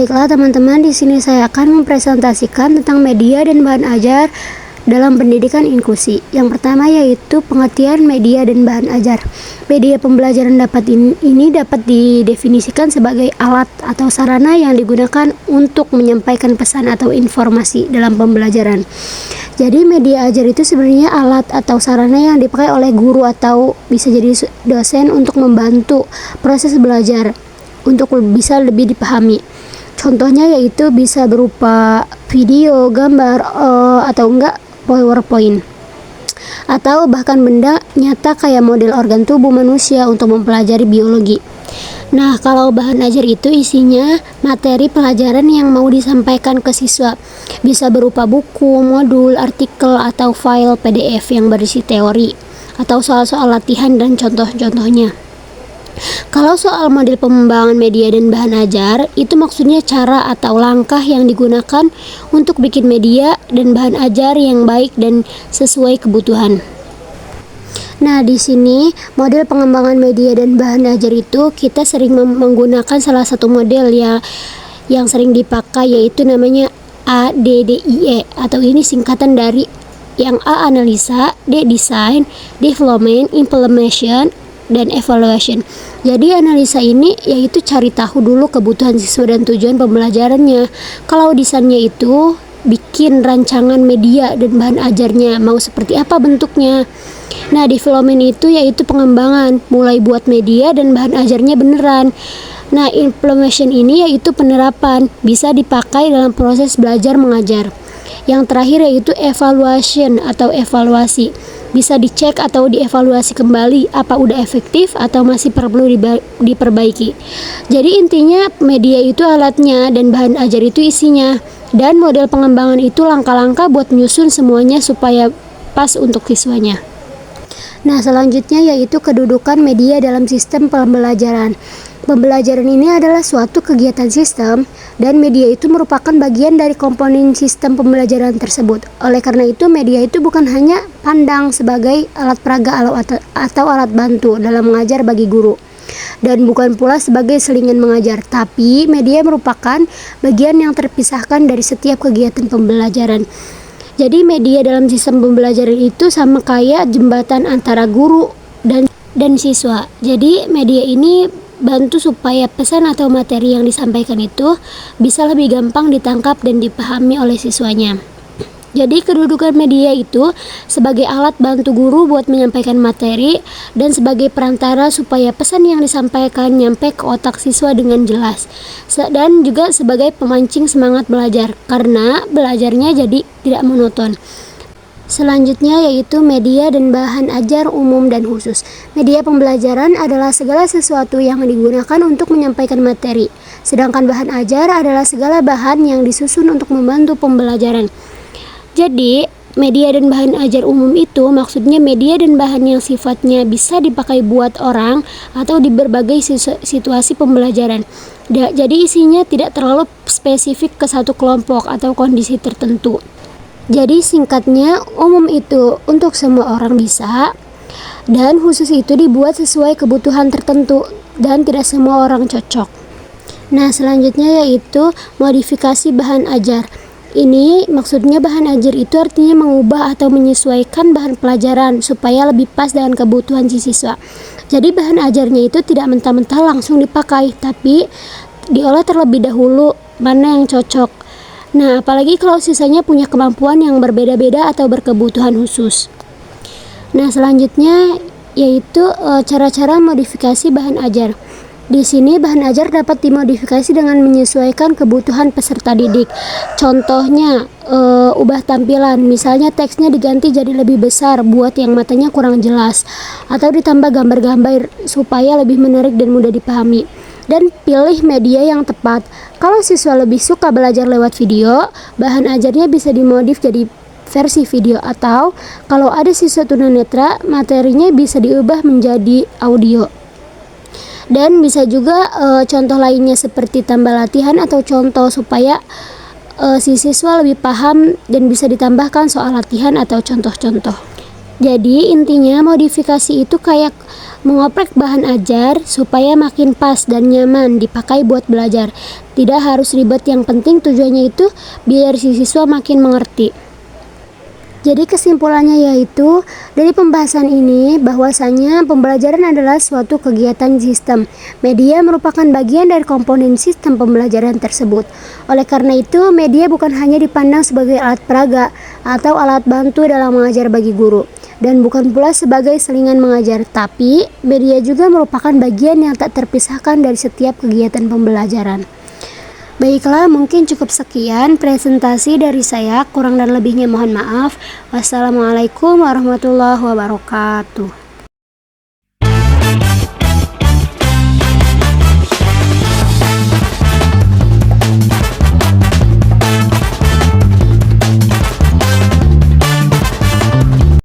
Baiklah teman-teman, di sini saya akan mempresentasikan tentang media dan bahan ajar dalam pendidikan inklusi. Yang pertama yaitu pengertian media dan bahan ajar. Media pembelajaran ini dapat didefinisikan sebagai alat atau sarana yang digunakan untuk menyampaikan pesan atau informasi dalam pembelajaran. Jadi media ajar itu sebenarnya alat atau sarana yang dipakai oleh guru atau bisa jadi dosen untuk membantu proses belajar untuk bisa lebih dipahami. Contohnya yaitu bisa berupa video, gambar, atau enggak PowerPoint, atau bahkan benda nyata kayak model organ tubuh manusia untuk mempelajari biologi. Nah, kalau bahan ajar itu isinya materi pelajaran yang mau disampaikan ke siswa. Bisa berupa buku, modul, artikel, atau file PDF yang berisi teori atau soal-soal latihan dan contoh-contohnya. Kalau soal model pengembangan media dan bahan ajar, itu maksudnya cara atau langkah yang digunakan untuk bikin media dan bahan ajar yang baik dan sesuai kebutuhan. Nah, di sini model pengembangan media dan bahan ajar itu kita sering menggunakan salah satu model yang sering dipakai, yaitu namanya ADDIE, atau ini singkatan dari yang A analisa, D design, development, implementation, dan evaluation. Jadi analisa ini yaitu cari tahu dulu kebutuhan siswa dan tujuan pembelajarannya. Kalau desainnya itu bikin rancangan media dan bahan ajarnya mau seperti apa bentuknya. Nah, development itu yaitu pengembangan, mulai buat media dan bahan ajarnya beneran. Nah, implementation ini yaitu penerapan, bisa dipakai dalam proses belajar mengajar. Yang terakhir yaitu evaluation atau evaluasi. Bisa dicek atau dievaluasi kembali apa udah efektif atau masih perlu diperbaiki. Jadi intinya media itu alatnya dan bahan ajar itu isinya. Dan model pengembangan itu langkah-langkah buat menyusun semuanya supaya pas untuk siswanya. Nah, selanjutnya yaitu kedudukan media dalam sistem pembelajaran. Pembelajaran ini adalah suatu kegiatan sistem dan media itu merupakan bagian dari komponen sistem pembelajaran tersebut. Oleh karena itu, media itu bukan hanya pandang sebagai alat peraga atau alat bantu dalam mengajar bagi guru, dan bukan pula sebagai selingan mengajar, tapi media merupakan bagian yang terpisahkan dari setiap kegiatan pembelajaran. Jadi media dalam sistem pembelajaran itu sama kayak jembatan antara guru dan siswa. Jadi media ini bantu supaya pesan atau materi yang disampaikan itu bisa lebih gampang ditangkap dan dipahami oleh siswanya. Jadi kedudukan media itu sebagai alat bantu guru buat menyampaikan materi dan sebagai perantara supaya pesan yang disampaikan nyampe ke otak siswa dengan jelas, dan juga sebagai pemancing semangat belajar karena belajarnya jadi tidak monoton. Selanjutnya yaitu media dan bahan ajar umum dan khusus. Media pembelajaran adalah segala sesuatu yang digunakan untuk menyampaikan materi, sedangkan bahan ajar adalah segala bahan yang disusun untuk membantu pembelajaran. Jadi, media dan bahan ajar umum itu maksudnya media dan bahan yang sifatnya bisa dipakai buat orang atau di berbagai situasi pembelajaran. Jadi isinya tidak terlalu spesifik ke satu kelompok atau kondisi tertentu. Jadi singkatnya, umum itu untuk semua orang bisa, dan khusus itu dibuat sesuai kebutuhan tertentu dan tidak semua orang cocok. Nah, selanjutnya yaitu modifikasi bahan ajar. Ini maksudnya bahan ajar itu artinya mengubah atau menyesuaikan bahan pelajaran supaya lebih pas dengan kebutuhan si siswa. Jadi bahan ajarnya itu tidak mentah-mentah langsung dipakai, tapi diolah terlebih dahulu mana yang cocok. Nah, apalagi kalau sisanya punya kemampuan yang berbeda-beda atau berkebutuhan khusus. Nah, selanjutnya yaitu cara-cara modifikasi bahan ajar. Di sini bahan ajar dapat dimodifikasi dengan menyesuaikan kebutuhan peserta didik. Contohnya, ubah tampilan, misalnya teksnya diganti jadi lebih besar buat yang matanya kurang jelas, atau ditambah gambar-gambar supaya lebih menarik dan mudah dipahami. Dan pilih media yang tepat. Kalau siswa lebih suka belajar lewat video, bahan ajarnya bisa dimodif jadi versi video, atau kalau ada siswa tunanetra, materinya bisa diubah menjadi audio. Dan bisa juga contoh lainnya seperti tambah latihan atau contoh supaya si siswa lebih paham dan bisa ditambahkan soal latihan atau contoh-contoh. Jadi intinya modifikasi itu kayak mengoprek bahan ajar supaya makin pas dan nyaman dipakai buat belajar. Tidak harus ribet, yang penting tujuannya itu biar si siswa makin mengerti. Jadi kesimpulannya yaitu dari pembahasan ini bahwasanya pembelajaran adalah suatu kegiatan sistem. Media merupakan bagian dari komponen sistem pembelajaran tersebut. Oleh karena itu, media bukan hanya dipandang sebagai alat peraga atau alat bantu dalam mengajar bagi guru, dan bukan pula sebagai selingan mengajar, tapi media juga merupakan bagian yang tak terpisahkan dari setiap kegiatan pembelajaran. Baiklah, mungkin cukup sekian presentasi dari saya. Kurang dan lebihnya mohon maaf. Wassalamualaikum warahmatullahi wabarakatuh.